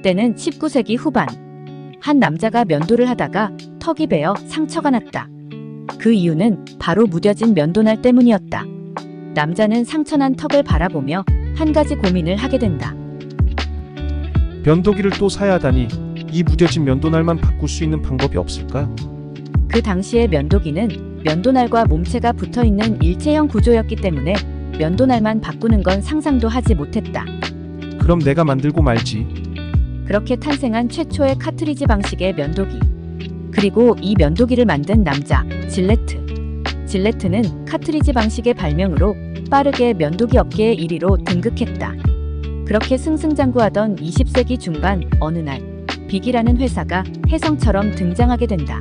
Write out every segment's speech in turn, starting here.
때는 19세기 후반. 한 남자가 면도를 하다가 턱이 베어 상처가 났다. 그 이유는 바로 무뎌진 면도날 때문이었다. 남자는 상처난 턱을 바라보며 한 가지 고민을 하게 된다. 면도기를 또 사야 하다니, 이 무뎌진 면도날만 바꿀 수 있는 방법이 없을까? 그 당시의 면도기는 면도날과 몸체가 붙어있는 일체형 구조였기 때문에 면도날만 바꾸는 건 상상도 하지 못했다. 그럼 내가 만들고 말지. 그렇게 탄생한 최초의 카트리지 방식의 면도기. 그리고 이 면도기를 만든 남자, 질레트. 질레트는 카트리지 방식의 발명으로 빠르게 면도기 업계의 1위로 등극했다. 그렇게 승승장구하던 20세기 중반 어느 날 빅이라는 회사가 혜성처럼 등장하게 된다.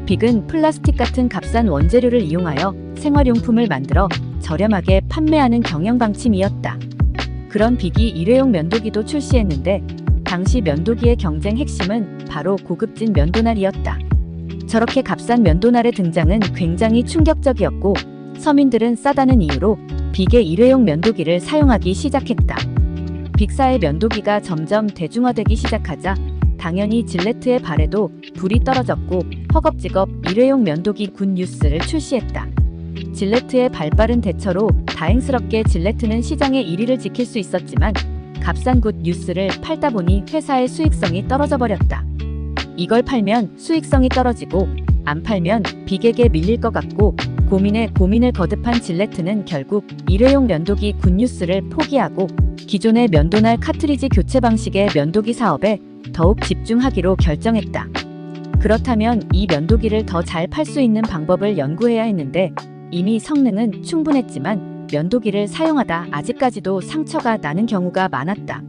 빅은 플라스틱 같은 값싼 원재료를 이용하여 생활용품을 만들어 저렴하게 판매하는 경영 방침이었다. 그런 빅이 일회용 면도기도 출시했는데 당시 면도기의 경쟁 핵심은 바로 고급진 면도날이었다. 저렇게 값싼 면도날의 등장은 굉장히 충격적이었고 서민들은 싸다는 이유로 빅의 일회용 면도기를 사용하기 시작했다. 빅사의 면도기가 점점 대중화되기 시작하자 당연히 질레트의 발에도 불이 떨어졌고 허겁지겁 일회용 면도기 굿뉴스를 출시했다. 질레트의 발빠른 대처로 다행스럽게 질레트는 시장의 1위를 지킬 수 있었지만 값싼 굿뉴스를 팔다 보니 회사의 수익성이 떨어져 버렸다. 이걸 팔면 수익성이 떨어지고 안 팔면 빅에게 밀릴 것 같고 고민에 고민을 거듭한 질레트는 결국 일회용 면도기 굿뉴스를 포기하고 기존의 면도날 카트리지 교체 방식의 면도기 사업에 더욱 집중하기로 결정했다. 그렇다면 이 면도기를 더 잘 팔 수 있는 방법을 연구해야 했는데 이미 성능은 충분했지만 면도기를 사용하다 아직까지도 상처가 나는 경우가 많았다.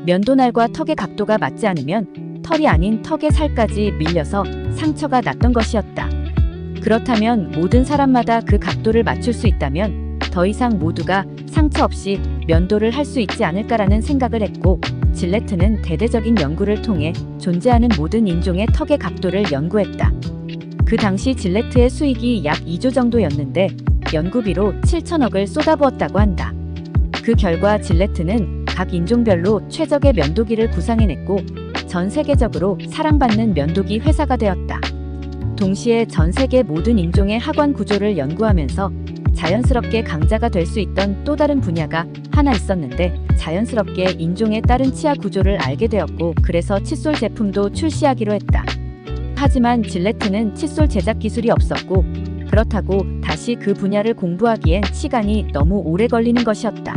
면도날과 턱의 각도가 맞지 않으면 털이 아닌 턱의 살까지 밀려서 상처가 났던 것이었다. 그렇다면 모든 사람마다 그 각도를 맞출 수 있다면 더 이상 모두가 상처 없이 면도를 할 수 있지 않을까라는 생각을 했고 질레트는 대대적인 연구를 통해 존재하는 모든 인종의 턱의 각도를 연구했다. 그 당시 질레트의 수익이 약 2조 정도였는데 연구비로 7천억을 쏟아부었다고 한다. 그 결과 질레트는 각 인종별로 최적의 면도기를 구상해냈고 전 세계적으로 사랑받는 면도기 회사가 되었다. 동시에 전 세계 모든 인종의 하관 구조를 연구하면서 자연스럽게 강자가 될 수 있던 또 다른 분야가 하나 있었는데 자연스럽게 인종에 따른 치아 구조를 알게 되었고 그래서 칫솔 제품도 출시하기로 했다. 하지만 질레트는 칫솔 제작 기술이 없었고 그렇다고 다시 그 분야를 공부하기엔 시간이 너무 오래 걸리는 것이었다.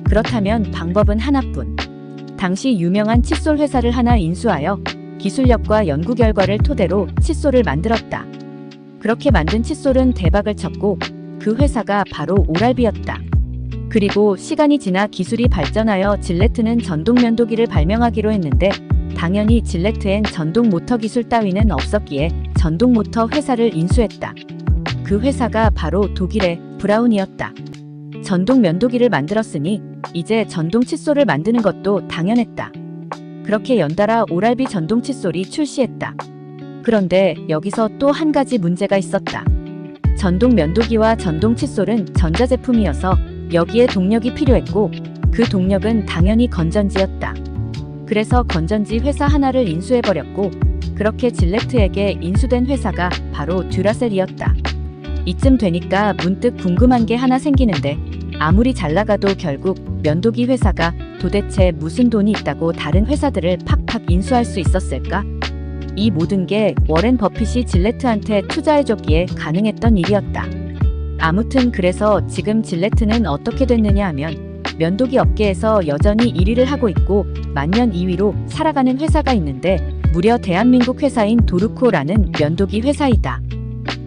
그렇다면 방법은 하나뿐. 당시 유명한 칫솔 회사를 하나 인수하여 기술력과 연구 결과를 토대로 칫솔을 만들었다. 그렇게 만든 칫솔은 대박을 쳤고 그 회사가 바로 오랄비였다. 그리고 시간이 지나 기술이 발전하여 질레트는 전동 면도기를 발명하기로 했는데 당연히 질레트엔 전동 모터 기술 따위는 없었기에 전동 모터 회사를 인수했다. 그 회사가 바로 독일의 브라운이었다. 전동 면도기를 만들었으니 이제 전동 칫솔을 만드는 것도 당연했다. 그렇게 연달아 오랄비 전동 칫솔이 출시했다. 그런데 여기서 또 한 가지 문제가 있었다. 전동 면도기와 전동 칫솔은 전자제품이어서 여기에 동력이 필요했고 그 동력은 당연히 건전지였다. 그래서 건전지 회사 하나를 인수해버렸고 그렇게 질레트에게 인수된 회사가 바로 듀라셀이었다. 이쯤 되니까 문득 궁금한 게 하나 생기는데 아무리 잘 나가도 결국 면도기 회사가 도대체 무슨 돈이 있다고 다른 회사들을 팍팍 인수할 수 있었을까? 이 모든 게 워렌 버핏이 질레트한테 투자해줬기에 가능했던 일이었다. 아무튼 그래서 지금 질레트는 어떻게 됐느냐 하면 면도기 업계에서 여전히 1위를 하고 있고 만년 2위로 살아가는 회사가 있는데 무려 대한민국 회사인 도르코라는 면도기 회사이다.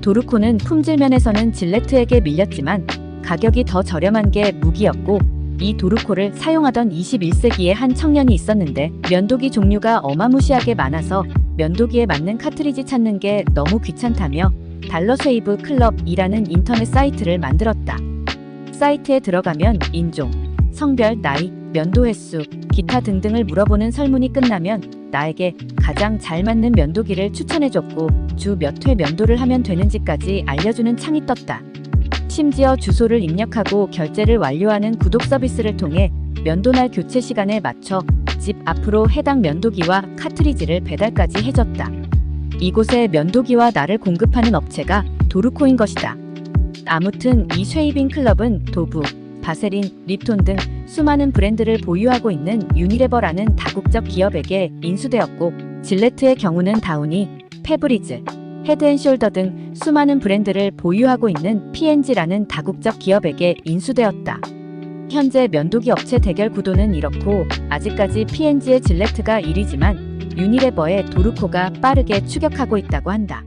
도르코는 품질 면에서는 질레트에게 밀렸지만 가격이 더 저렴한 게 무기였고 이 도르코를 사용하던 21세기의 한 청년이 있었는데 면도기 종류가 어마무시하게 많아서 면도기에 맞는 카트리지 찾는 게 너무 귀찮다며 달러쉐이브 클럽이라는 인터넷 사이트를 만들었다. 사이트에 들어가면 인종, 성별, 나이, 면도 횟수, 기타 등등을 물어보는 설문이 끝나면 나에게 가장 잘 맞는 면도기를 추천해줬고 주 몇 회 면도를 하면 되는지까지 알려주는 창이 떴다. 심지어 주소를 입력하고 결제를 완료하는 구독 서비스를 통해 면도날 교체 시간에 맞춰 집 앞으로 해당 면도기와 카트리지를 배달까지 해줬다. 이곳에 면도기와 나를 공급하는 업체가 도르코인 것이다. 아무튼 이 쉐이빙 클럽은 도브, 바세린, 립톤 등 수많은 브랜드를 보유하고 있는 유니레버라는 다국적 기업에게 인수되었고, 질레트의 경우는 다우니, 페브리즈, 헤드앤숄더 등 수많은 브랜드를 보유하고 있는 P&G라는 다국적 기업에게 인수되었다. 현재 면도기 업체 대결 구도는 이렇고, 아직까지 P&G의 질레트가 1위지만 유니레버의 도르코가 빠르게 추격하고 있다고 한다.